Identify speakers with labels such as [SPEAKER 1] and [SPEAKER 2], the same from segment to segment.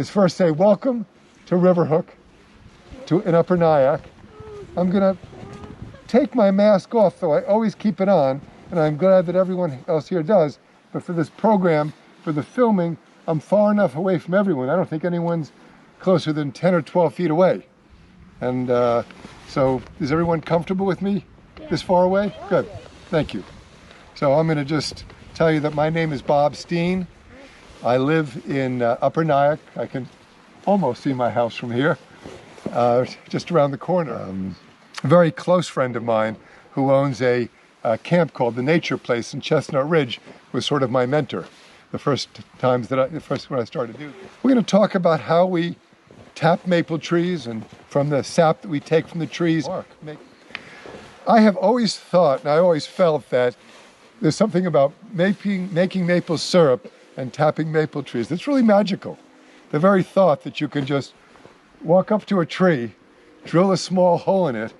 [SPEAKER 1] is first say welcome to Riverhook in Upper Nyack. I'm going to take my mask off, though I always keep it on, and I'm glad that everyone else here does. But for this program, for the filming, I'm far enough away from everyone. I don't think anyone's closer than 10 or 12 feet away. And so is everyone comfortable with me this far away? Good. Thank you. So I'm going to just tell you that my name is Bob Steen. I live in Upper Nyack. I can almost see my house from here, just around the corner. A very close friend of mine who owns a camp called the Nature Place in Chestnut Ridge was sort of my mentor the first when I started doing it. We're going to talk about how we tap maple trees and from the sap that we take from the trees. I have always thought, and I always felt that there's something about making maple syrup and tapping maple trees that's really magical. The very thought that you can just walk up to a tree, drill a small hole in it,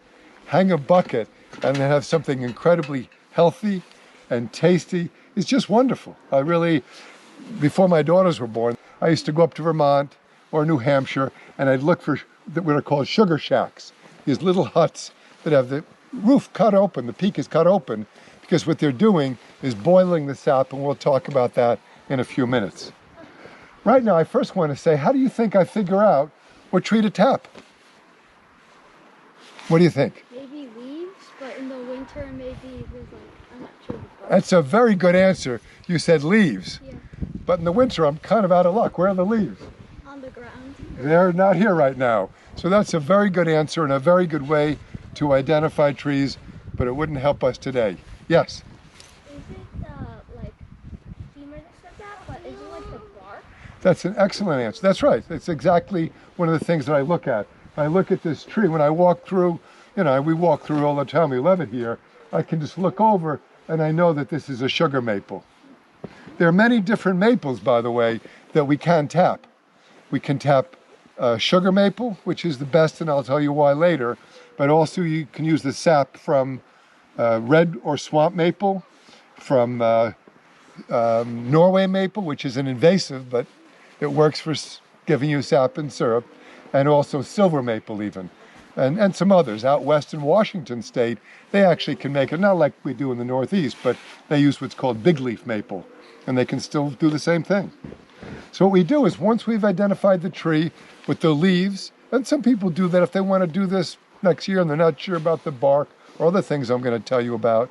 [SPEAKER 1] hang a bucket, and then have something incredibly healthy and tasty is just wonderful. Before my daughters were born, I used to go up to Vermont or New Hampshire, and I'd look for what are called sugar shacks, these little huts that have the roof cut open, the peak is cut open, because what they're doing is boiling the sap, and we'll talk about that in a few minutes. Right now, I first want to say, how do you think I figure out what tree to tap? What do you think?
[SPEAKER 2] Maybe leaves, but in the winter, maybe there's I'm not sure.
[SPEAKER 1] That's a very good answer. You said leaves.
[SPEAKER 2] Yeah.
[SPEAKER 1] But in the winter, I'm kind of out of luck. Where are the leaves?
[SPEAKER 2] On the ground.
[SPEAKER 1] They're not here right now. So that's a very good answer and a very good way to identify trees, but it wouldn't help us today. Yes?
[SPEAKER 2] Is it Steamer that said that, but is it the bark?
[SPEAKER 1] That's an excellent answer. That's right. That's exactly one of the things that I look at. I look at this tree when I walk through, we walk through all the time. We love it here. I can just look over and I know that this is a sugar maple. There are many different maples, by the way, that we can tap. We can tap sugar maple, which is the best, and I'll tell you why later. But also you can use the sap from red or swamp maple, from Norway maple, which is an invasive, but it works for giving you sap and syrup, and also silver maple even, and some others. Out west in Washington State, they actually can make it, not like we do in the Northeast, but they use what's called big leaf maple, and they can still do the same thing. So what we do is once we've identified the tree with the leaves, and some people do that if they want to do this next year and they're not sure about the bark or other things I'm going to tell you about,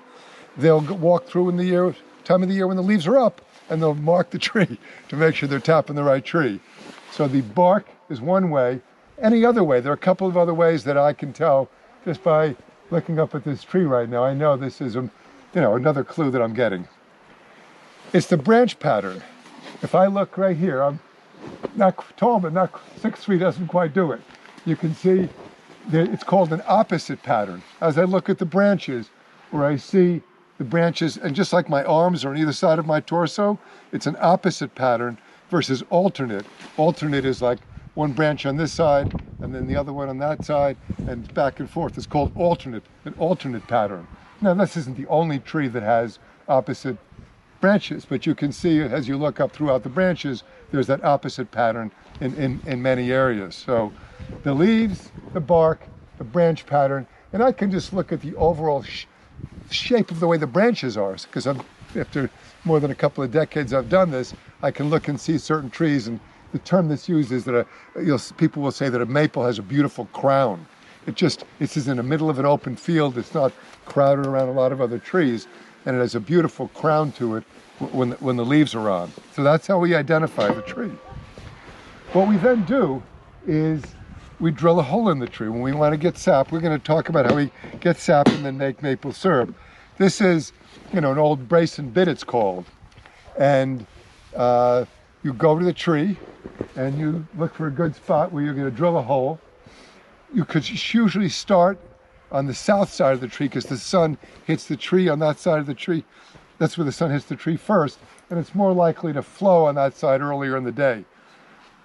[SPEAKER 1] they'll walk through in the time of the year when the leaves are up, and they'll mark the tree to make sure they're tapping the right tree. So the bark is one way. Any other way, there are a couple of other ways that I can tell just by looking up at this tree right now. I know this is another clue that I'm getting. It's the branch pattern. If I look right here, I'm not tall, but not 6 feet doesn't quite do it. You can see that it's called an opposite pattern. As I look at the branches, where I see the branches, and just like my arms are on either side of my torso, it's an opposite pattern versus alternate. Alternate is like one branch on this side and then the other one on that side and back and forth. It's called an alternate pattern. Now this isn't the only tree that has opposite branches, but you can see as you look up throughout the branches, there's that opposite pattern in many areas. So the leaves, the bark, the branch pattern, and I can just look at the overall shape of the way the branches are, because after more than a couple of decades I've done this, I can look and see certain trees, and the term that's used is that people will say that a maple has a beautiful crown. This is in the middle of an open field. It's not crowded around a lot of other trees, and it has a beautiful crown to it when the leaves are on. So that's how we identify the tree. What we then do is we drill a hole in the tree. When we want to get sap, we're going to talk about how we get sap and then make maple syrup. This is, an old brace and bit, it's called. And you go to the tree and you look for a good spot where you're going to drill a hole. You could usually start on the south side of the tree because the sun hits the tree on that side of the tree. That's where the sun hits the tree first, and it's more likely to flow on that side earlier in the day.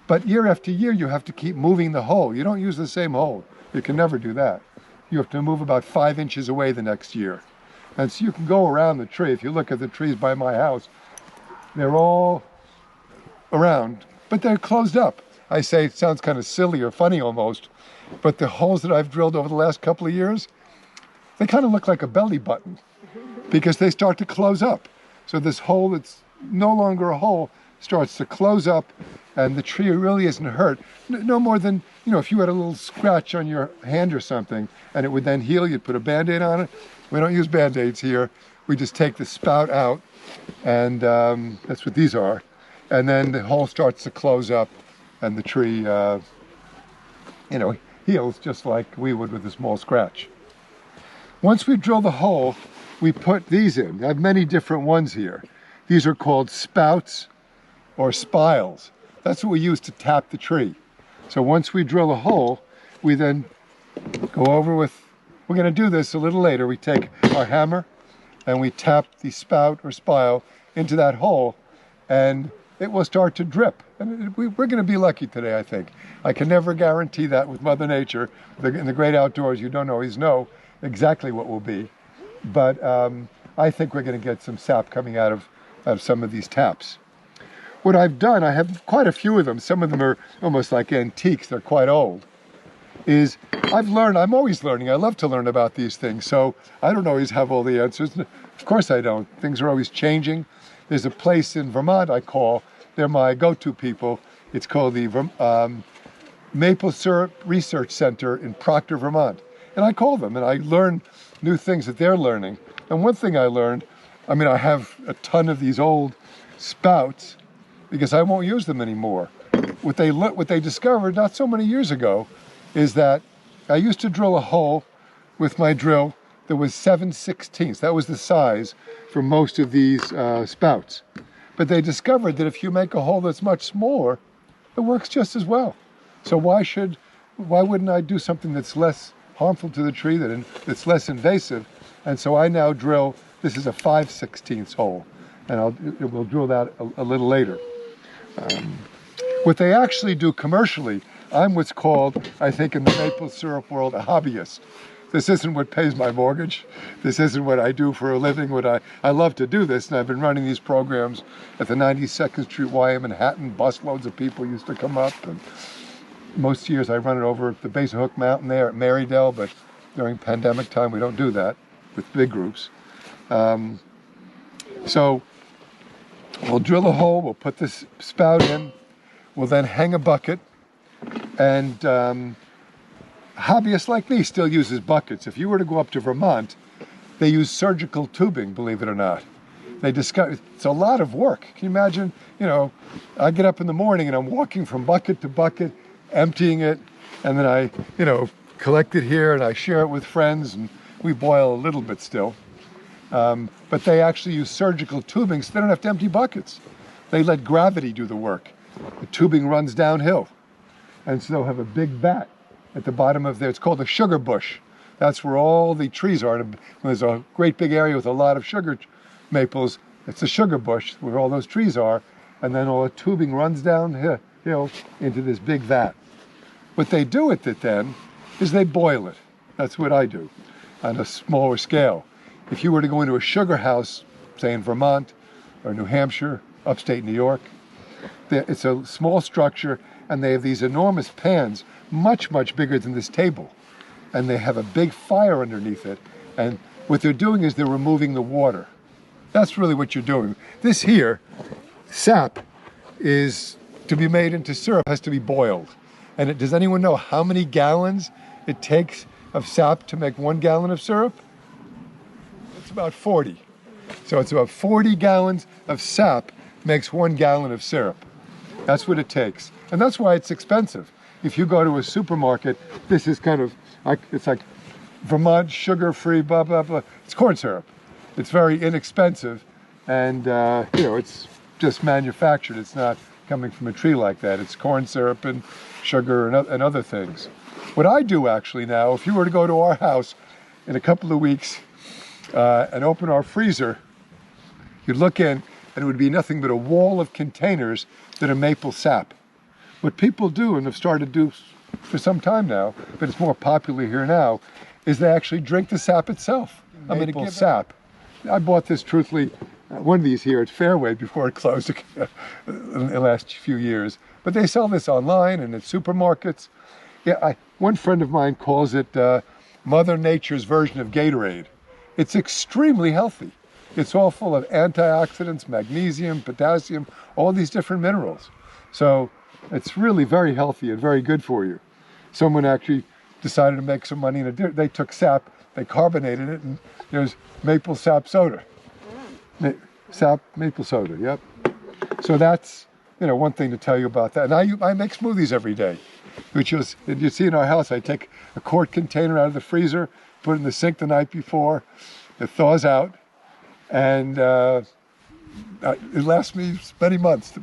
[SPEAKER 1] But year after year, you have to keep moving the hole. You don't use the same hole. You can never do that. You have to move about 5 inches away the next year. And so you can go around the tree. If you look at the trees by my house, they're all around, but they're closed up. I say it sounds kind of silly or funny almost, but the holes that I've drilled over the last couple of years, they kind of look like a belly button because they start to close up. So this hole that's no longer a hole starts to close up, and the tree really isn't hurt. No more than, if you had a little scratch on your hand or something and it would then heal, you'd put a Band-Aid on it. We don't use Band-Aids here. We just take the spout out, and that's what these are. And then the hole starts to close up, and the tree, heals just like we would with a small scratch. Once we drill the hole, we put these in. I have many different ones here. These are called spouts or spiles. That's what we use to tap the tree. So once we drill a hole, we then go over with, we're going to do this a little later. We take our hammer and we tap the spout or spile into that hole, and it will start to drip. And we're going to be lucky today, I think. I can never guarantee that with Mother Nature. In the great outdoors, you don't always know exactly what will be. But I think we're going to get some sap coming out of some of these taps. What I've done, I have quite a few of them. Some of them are almost like antiques. They're quite old. I'm always learning. I love to learn about these things. So I don't always have all the answers. Of course I don't. Things are always changing. There's a place in Vermont they're my go-to people. It's called the Maple Syrup Research Center in Proctor, Vermont. And I call them and I learn new things that they're learning. And one thing I learned, I have a ton of these old spouts because I won't use them anymore. What they discovered not so many years ago is that I used to drill a hole with my drill that was 7/16. That was the size for most of these spouts. But they discovered that if you make a hole that's much smaller, it works just as well. So why wouldn't I do something that's less harmful to the tree, that's less invasive? And so I now drill, this is a 5/16 hole, and we'll drill that a little later. What they actually do commercially, I'm what's called, I think in the maple syrup world, a hobbyist. This isn't what pays my mortgage. This isn't what I do for a living. I love to do this, and I've been running these programs at the 92nd Street Y in Manhattan. Busloads of people used to come up, and most years I run it over at the base of Hook Mountain there at Marydale, but during pandemic time we don't do that with big groups. So we'll drill a hole, we'll put this spout in, we'll then hang a bucket, and hobbyists like me still uses buckets. If you were to go up to Vermont, they use surgical tubing, believe it or not. It's a lot of work. Can you imagine, I get up in the morning and I'm walking from bucket to bucket, emptying it, and then I, collect it here and I share it with friends, and we boil a little bit still. But they actually use surgical tubing so they don't have to empty buckets. They let gravity do the work. The tubing runs downhill. And so they'll have a big vat at the bottom of there. It's called a sugar bush. That's where all the trees are. When there's a great big area with a lot of sugar maples, it's a sugar bush where all those trees are. And then all the tubing runs downhill into this big vat. What they do with it then is they boil it. That's what I do on a smaller scale. If you were to go into a sugar house, say in Vermont or New Hampshire, upstate New York, it's a small structure, and they have these enormous pans, much, much bigger than this table. And they have a big fire underneath it. And what they're doing is they're removing the water. That's really what you're doing. This here, sap, is to be made into syrup, has to be boiled. And does anyone know how many gallons it takes of sap to make 1 gallon of syrup? It's about 40. So it's about 40 gallons of sap makes 1 gallon of syrup. That's what it takes. And that's why it's expensive. If you go to a supermarket, this is kind of, it's like Vermont sugar-free, blah, blah, blah. It's corn syrup. It's very inexpensive, and it's just manufactured. It's not coming from a tree like that. It's corn syrup and sugar and other things. What I do actually now, if you were to go to our house in a couple of weeks and open our freezer, you'd look in, and it would be nothing but a wall of containers that are maple sap. What people do, and have started to do for some time now, but it's more popular here now, is they actually drink the sap itself. I'm going to give sap. I bought this truthfully one of these here at Fairway before it closed in the last few years. But they sell this online and at supermarkets. Yeah, one friend of mine calls it Mother Nature's version of Gatorade. It's extremely healthy. It's all full of antioxidants, magnesium, potassium, all these different minerals. So it's really very healthy and very good for you. Someone actually decided to make some money in they took sap, they carbonated it, and there's maple sap soda. Sap maple soda, yep. So that's, one thing to tell you about that. And I make smoothies every day, which you see in our house. I take a quart container out of the freezer, put it in the sink the night before, it thaws out, and it lasts me many months.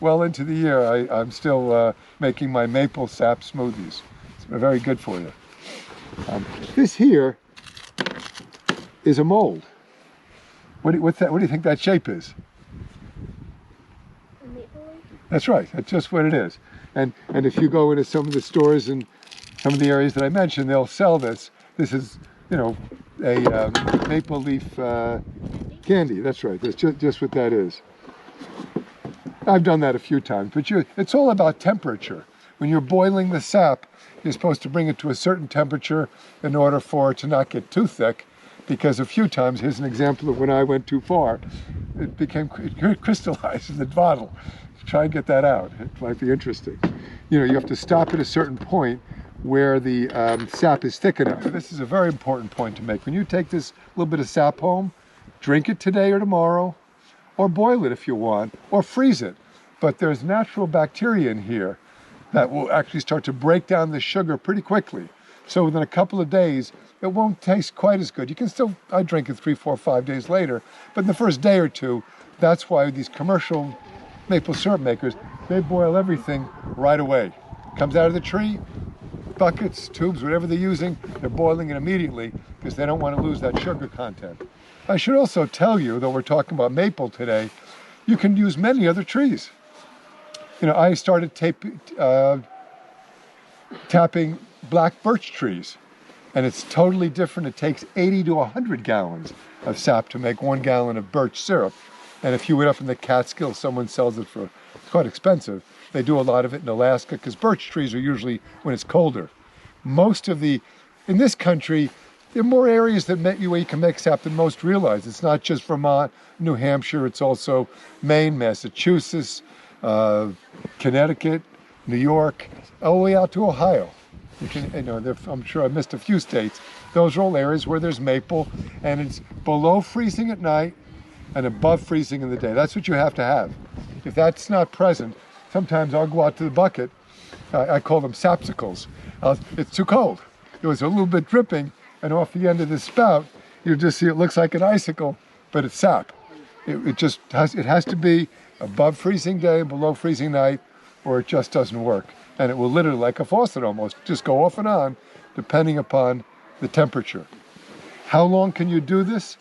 [SPEAKER 1] Well into the year, I'm still making my maple sap smoothies. It's very good for you. This here is a mold. What's that? What do you think that shape is?
[SPEAKER 2] A maple leaf?
[SPEAKER 1] That's right. That's just what it is. And if you go into some of the stores in some of the areas that I mentioned, they'll sell this. This is, a maple leaf candy. That's right. That's just what that is. I've done that a few times, but it's all about temperature. When you're boiling the sap, you're supposed to bring it to a certain temperature in order for it to not get too thick, because a few times, here's an example of when I went too far, it crystallized in the bottle. Try and get that out. It might be interesting. You have to stop at a certain point where the sap is thick enough. This is a very important point to make. When you take this little bit of sap home, drink it today or tomorrow, or boil it if you want, or freeze it. But there's natural bacteria in here that will actually start to break down the sugar pretty quickly. So within a couple of days, it won't taste quite as good. You can still, I drink it 3, 4, 5 days later, but in the first day or two, that's why these commercial maple syrup makers, they boil everything right away. Comes out of the tree, buckets, tubes, whatever they're using, they're boiling it immediately because they don't want to lose that sugar content. I should also tell you, though we're talking about maple today, you can use many other trees. I started tapping black birch trees, and it's totally different. It takes 80 to 100 gallons of sap to make 1 gallon of birch syrup. And if you went up in the Catskills, someone sells it for, it's quite expensive. They do a lot of it in Alaska because birch trees are usually when it's colder. In this country, there are more areas where you can make sap than most realize. It's not just Vermont, New Hampshire, it's also Maine, Massachusetts, Connecticut, New York, all the way out to Ohio. I'm sure I missed a few states. Those are all areas where there's maple, and it's below freezing at night and above freezing in the day. That's what you have to have. If that's not present, sometimes I'll go out to the bucket. I call them sapsicles. It's too cold. It was a little bit dripping, and off the end of the spout, you just see it looks like an icicle, but it's sap. It has to be above freezing day, below freezing night, or it just doesn't work. And it will literally, like a faucet almost, just go off and on, depending upon the temperature. How long can you do this?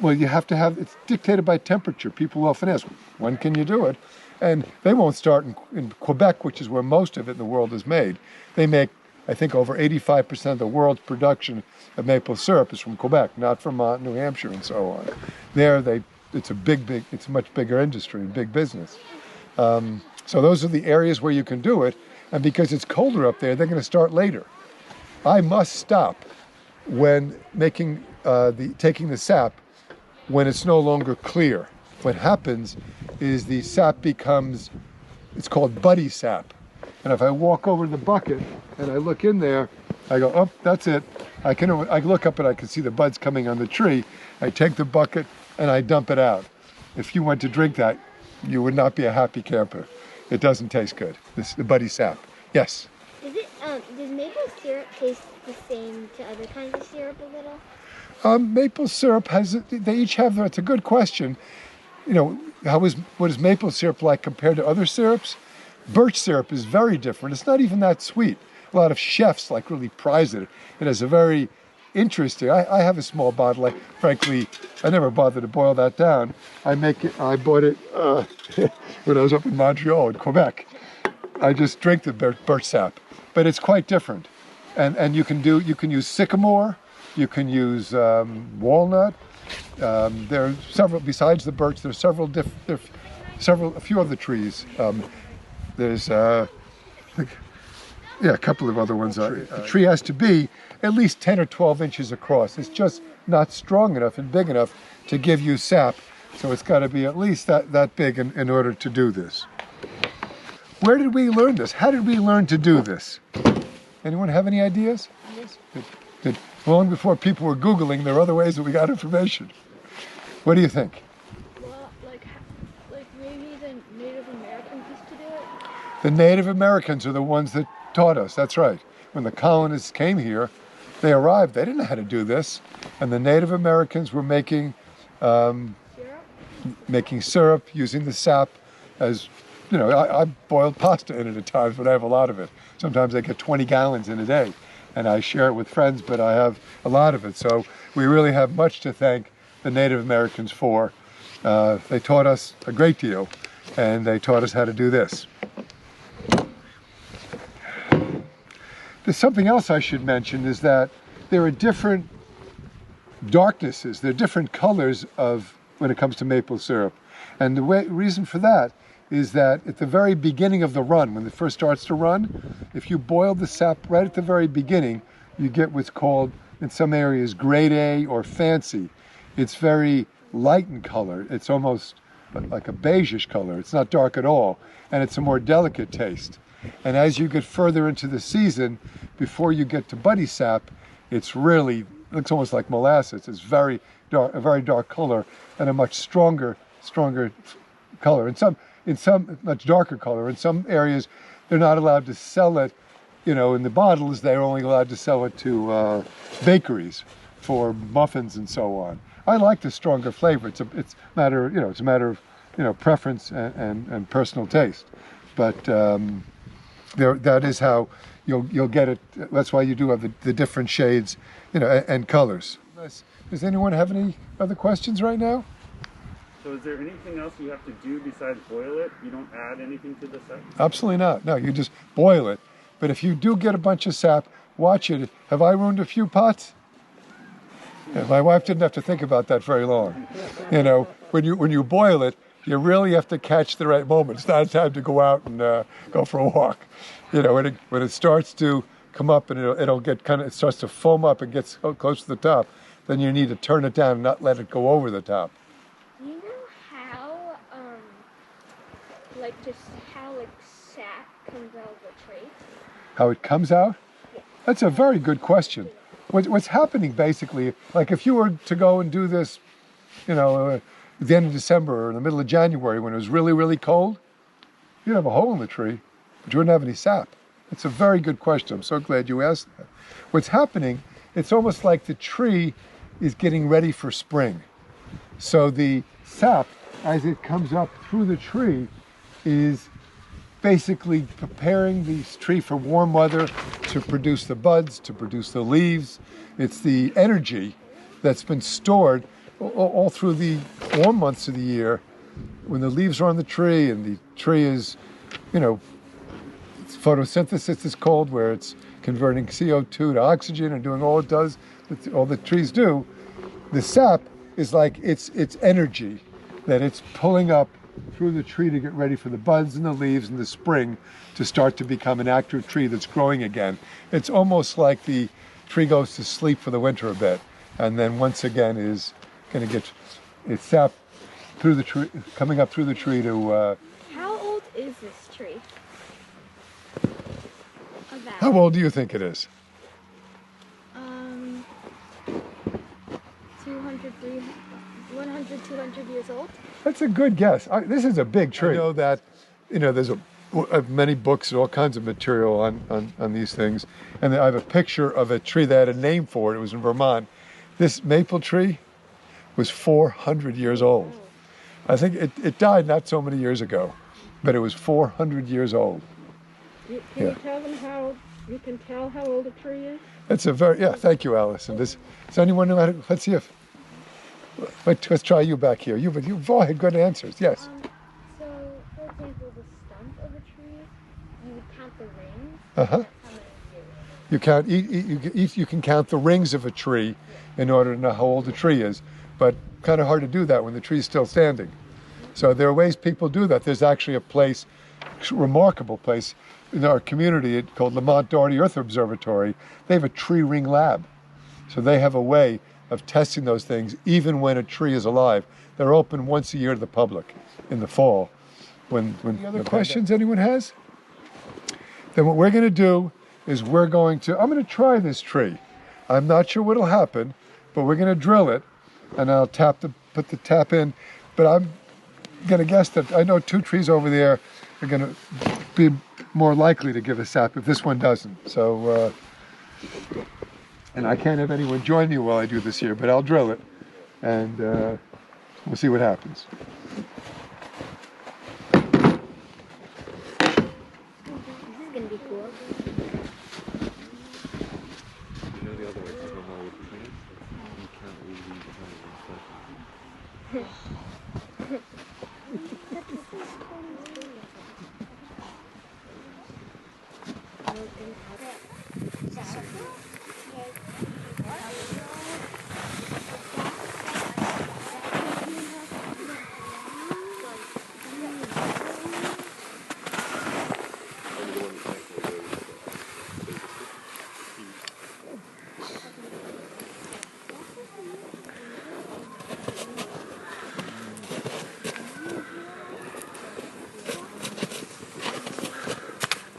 [SPEAKER 1] Well, it's dictated by temperature. People often ask, when can you do it? And they won't start in Quebec, which is where most of it in the world is made. They make, I think, over 85% of the world's production of maple syrup is from Quebec, not Vermont, New Hampshire, and so on. It's a much bigger industry and big business. So those are the areas where you can do it. And because it's colder up there, they're going to start later. I must stop when taking the sap when it's no longer clear. What happens is the sap it's called buddy sap. And if I walk over to the bucket and I look in there, I go, oh, that's it. I look up and I can see the buds coming on the tree. I take the bucket and I dump it out. If you went to drink that, you would not be a happy camper. It doesn't taste good. The buddy sap. Yes?
[SPEAKER 2] Does maple syrup taste the same to other kinds of syrup a little?
[SPEAKER 1] Maple syrup they each have it's a good question. What is maple syrup like compared to other syrups? Birch syrup is very different. It's not even that sweet. A lot of chefs really prize it. It has a very interesting, I have a small bottle. Frankly, I never bothered to boil that down. I bought it when I was up in Montreal, in Quebec. I just drink the birch sap, but it's quite different. And you can use sycamore, you can use walnut, There are several, besides the birch, there's a few other trees. There's a couple of other ones. The tree has to be at least 10 or 12 inches across. It's just not strong enough and big enough to give you sap. So it's got to be at least that big in order to do this. Where did we learn this? How did we learn to do this? Anyone have any ideas? Yes. Long before people were Googling, there were other ways that we got information. What do you think?
[SPEAKER 3] Well, like maybe the Native Americans used to do it?
[SPEAKER 1] The Native Americans are the ones that taught us, that's right. When the colonists came here, they arrived, they didn't know how to do this. And the Native Americans were making syrup, using the sap as, I boiled pasta in it at times, but I have a lot of it. Sometimes I get 20 gallons in a day, and I share it with friends, but I have a lot of it. So we really have much to thank the Native Americans for. They taught us a great deal, and they taught us how to do this. There's something else I should mention is that there are different darknesses, there are different colors when it comes to maple syrup. And the reason for that is that at the very beginning of the run, when it first starts to run, if you boil the sap right at the very beginning, you get what's called, in some areas, grade A or fancy. It's very light in color. It's almost like a beigeish color. It's not dark at all, and it's a more delicate taste. And as you get further into the season, before you get to buddy sap, it looks almost like molasses. It's very dark, a very dark color, and a much stronger color. In some much darker color. In some areas, they're not allowed to sell it, in the bottles. They're only allowed to sell it to bakeries for muffins and so on. I like the stronger flavor. It's a matter of preference and personal taste. But that is how you'll get it. That's why you do have the different shades, and colors. Does anyone have any other questions right now?
[SPEAKER 4] So is there anything else you have to do besides boil it? You don't add anything to the sap?
[SPEAKER 1] Absolutely not. No, you just boil it. But if you do get a bunch of sap, watch it. Have I ruined a few pots? Yeah, my wife didn't have to think about that very long. When you boil it, you really have to catch the right moment. It's not time to go out and go for a walk. When it starts to come up and it starts to foam up and gets close to the top, then you need to turn it down and not let it go over the top.
[SPEAKER 3] Do you know how sap comes out of the tree?
[SPEAKER 1] How it comes out?
[SPEAKER 3] Yeah.
[SPEAKER 1] That's a very good question. What's happening basically, like if you were to go and do this, at the end of December or in the middle of January when it was really, really cold, you'd have a hole in the tree, but you wouldn't have any sap. It's a very good question. I'm so glad you asked that. What's happening, it's almost like the tree is getting ready for spring. So the sap, as it comes up through the tree, is basically preparing the tree for warm weather to produce the buds, to produce the leaves. It's the energy that's been stored all through the warm months of the year when the leaves are on the tree and the tree is, photosynthesis is called, where it's converting CO2 to oxygen and doing all it does, all the trees do. The sap is like it's energy that it's pulling up through the tree to get ready for the buds and the leaves in the spring to start to become an active tree that's growing again. It's almost like the tree goes to sleep for the winter a bit, and then once again is going to get its sap through the tree, coming up through the tree to.
[SPEAKER 3] How old is this tree? About.
[SPEAKER 1] How old do you think it is?
[SPEAKER 3] 100, 200 years old.
[SPEAKER 1] That's a good guess. This is a big tree. I know that, there's many books and all kinds of material on these things. And I have a picture of a tree that had a name for it. It was in Vermont. This maple tree was 400 years old. I think it died not so many years ago, but it was 400 years old.
[SPEAKER 5] Can you tell them how you can tell how old a tree is?
[SPEAKER 1] It's thank you, Allison. Does anyone know how to, let's see if, let's try you back here. You've all had good answers, yes.
[SPEAKER 3] So, for example, the stump of a tree, you would count the rings.
[SPEAKER 1] Uh-huh.
[SPEAKER 3] That's how many years.
[SPEAKER 1] You can count the rings of a tree in order to know how old a tree is. But kind of hard to do that when the tree's still standing. So there are ways people do that. There's actually a place, remarkable place in our community called Lamont Doherty Earth Observatory. They have a tree ring lab. So they have a way of testing those things even when a tree is alive. They're open once a year to the public in the fall. Any other questions anyone has? Then what we're going to do is I'm going to try this tree. I'm not sure what'll happen, but we're going to drill it, and I'll put the tap in. But I'm going to guess that I know 2 trees over there are going to be more likely to give a sap if this one doesn't. So, and I can't have anyone join me while I do this here, but I'll drill it, and we'll see what happens.
[SPEAKER 2] This is gonna be cool.
[SPEAKER 6] You know the other way to go more with trees? You can't really leave behind one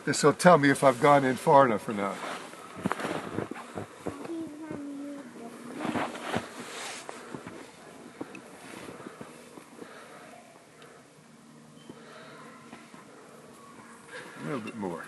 [SPEAKER 1] This will tell me if I've gone in far enough or not. A little bit more.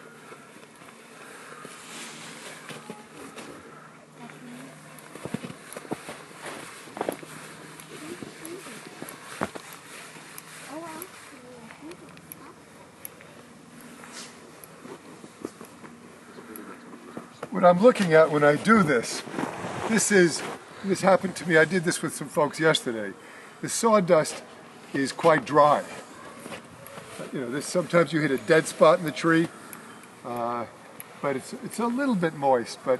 [SPEAKER 1] What I'm looking at when I do this happened to me, I did this with some folks yesterday. The sawdust is quite dry. You know, sometimes you hit a dead spot in the tree, but it's a little bit moist, but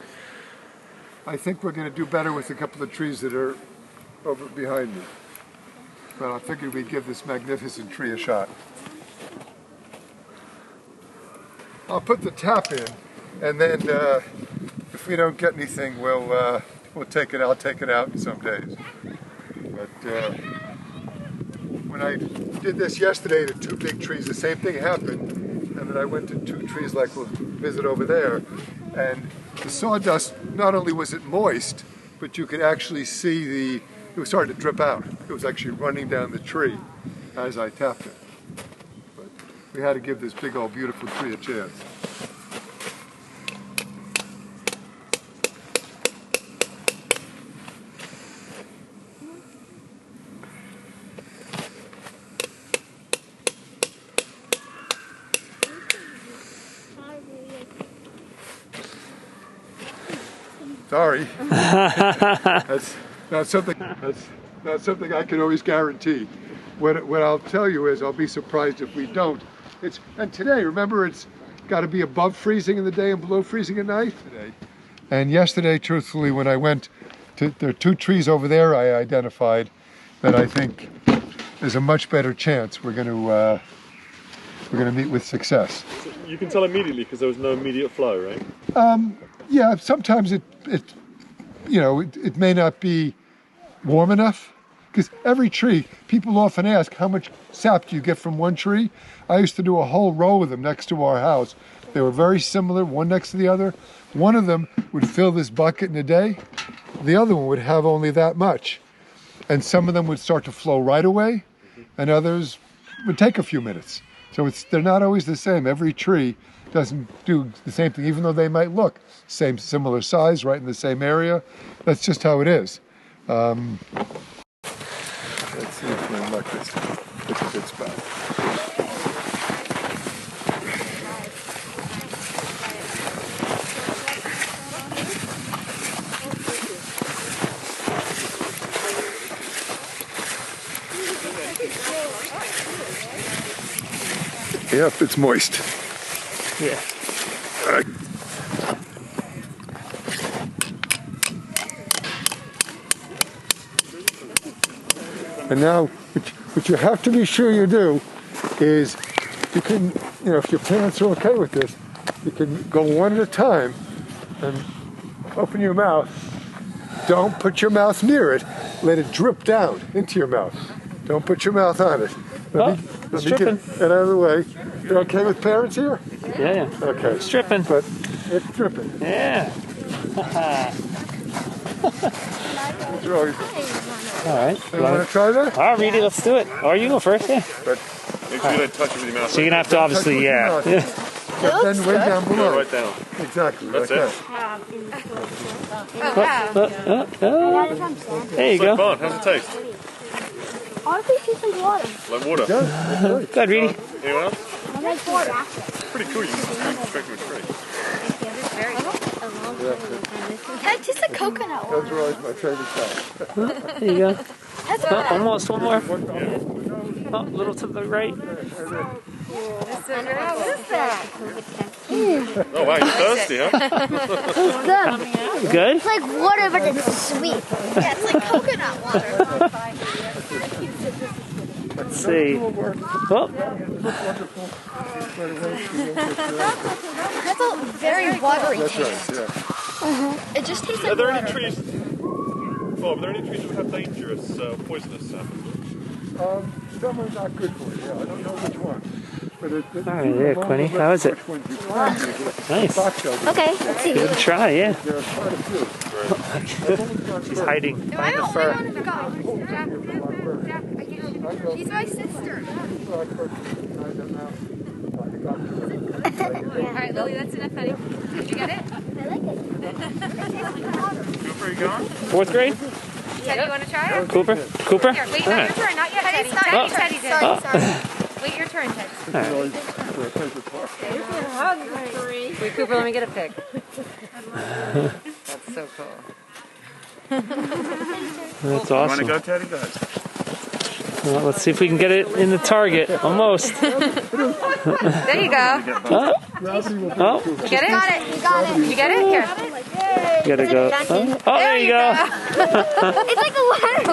[SPEAKER 1] I think we're going to do better with a couple of trees that are over behind me. But I figured we'd give this magnificent tree a shot. I'll put the tap in, and then if we don't get anything, we'll take it. I'll take it out in some days. But when I did this yesterday to 2 big trees, the same thing happened. And then I went to 2 trees like we'll visit over there, and the sawdust, not only was it moist, but you could actually see it was starting to drip out. It was actually running down the tree as I tapped it. But we had to give this big old beautiful tree a chance. Sorry. That's not something I can always guarantee. What I'll tell you is I'll be surprised if we don't. And today, remember, it's got to be above freezing in the day and below freezing at night. And yesterday, truthfully, when I went to, there are 2 trees over there I identified that I think there's a much better chance we're going to meet with success.
[SPEAKER 6] So you can tell immediately because there was no immediate flow, right?
[SPEAKER 1] Yeah, sometimes it may not be warm enough, because every tree, people often ask, how much sap do you get from one tree? I used to do a whole row of them next to our house. They were very similar, one next to the other. One of them would fill this bucket in a day. The other one would have only that much. And some of them would start to flow right away, and others would take a few minutes. So they're not always the same. Every tree doesn't do the same thing, even though they might look similar size, right in the same area. That's just how it is. Let's see if we're in luck this time. It's a good spot. Yep, it's moist.
[SPEAKER 6] Yeah.
[SPEAKER 1] And now, what you have to be sure you do is you can, if your parents are okay with this, you can go one at a time and open your mouth. Don't put your mouth near it. Let it drip down into your mouth. Don't put your mouth on it. Let me get it out of the way. You're okay with parents here?
[SPEAKER 7] Yeah.
[SPEAKER 1] Okay.
[SPEAKER 7] It's dripping.
[SPEAKER 1] But it's dripping.
[SPEAKER 7] Yeah. All right.
[SPEAKER 1] You want to try that?
[SPEAKER 7] All right, Reedy, let's do it. Or you go first, yeah.
[SPEAKER 1] But
[SPEAKER 6] Make sure you don't touch it with your mouth.
[SPEAKER 7] So you're going to have to obviously, yeah.
[SPEAKER 1] but then way down below.
[SPEAKER 6] Right down.
[SPEAKER 1] Exactly.
[SPEAKER 6] That's
[SPEAKER 1] like
[SPEAKER 6] it.
[SPEAKER 7] There you
[SPEAKER 6] It's like
[SPEAKER 7] go.
[SPEAKER 6] fun. How's it taste?
[SPEAKER 2] Honestly, it tastes like water.
[SPEAKER 6] Like water.
[SPEAKER 1] Yeah.
[SPEAKER 7] Good, Reedy.
[SPEAKER 6] Anyone else?
[SPEAKER 2] I like water.
[SPEAKER 6] It's pretty cool. You can just drink it with free.
[SPEAKER 2] That tastes like coconut water.
[SPEAKER 1] That's always my favorite kind.
[SPEAKER 7] There you go.
[SPEAKER 2] That's
[SPEAKER 7] Oh, almost one more. Oh, a little to the right.
[SPEAKER 2] What is that?
[SPEAKER 6] Oh wow, you're thirsty, huh?
[SPEAKER 2] Good.
[SPEAKER 7] Good?
[SPEAKER 2] It's like water, but it's sweet. Yeah, it's like coconut water.
[SPEAKER 7] Let's see. Oh,
[SPEAKER 2] That's a very watery
[SPEAKER 1] That's
[SPEAKER 2] taste.
[SPEAKER 1] right, yeah.
[SPEAKER 2] It just tastes
[SPEAKER 6] Are
[SPEAKER 2] like
[SPEAKER 6] there
[SPEAKER 2] water.
[SPEAKER 6] any trees? Oh, are there any trees that have dangerous, poisonous stuff?
[SPEAKER 1] Some are not good for you. Yeah, I don't know which one. But
[SPEAKER 7] all right, there, Quinny. How is it? Nice.
[SPEAKER 2] Okay, let's see.
[SPEAKER 7] Give it a try, yeah.
[SPEAKER 1] There are quite a few.
[SPEAKER 7] She's hiding behind the fur.
[SPEAKER 2] She's my sister.
[SPEAKER 3] Alright, Lily, that's enough, honey. Did you get it?
[SPEAKER 2] I like it.
[SPEAKER 6] Cooper, you going?
[SPEAKER 7] Fourth grade?
[SPEAKER 3] Teddy, you want to try it?
[SPEAKER 7] Cooper?
[SPEAKER 3] Here, wait,
[SPEAKER 7] All
[SPEAKER 3] not
[SPEAKER 7] right.
[SPEAKER 3] your turn, not yet, Teddy. Teddy did. Wait your turn, Teddy.
[SPEAKER 8] Wait, Cooper, let me get a pic. That's so cool.
[SPEAKER 7] That's
[SPEAKER 6] You want to
[SPEAKER 7] awesome.
[SPEAKER 6] go, Teddy? Go ahead.
[SPEAKER 7] Well, let's see if we can get it in the target. Almost.
[SPEAKER 8] There you go.
[SPEAKER 7] Oh, oh,
[SPEAKER 8] You get it?
[SPEAKER 2] Got it. You got it.
[SPEAKER 8] You get it? Here.
[SPEAKER 7] gotta go. Oh, there you go.
[SPEAKER 2] It's like a water.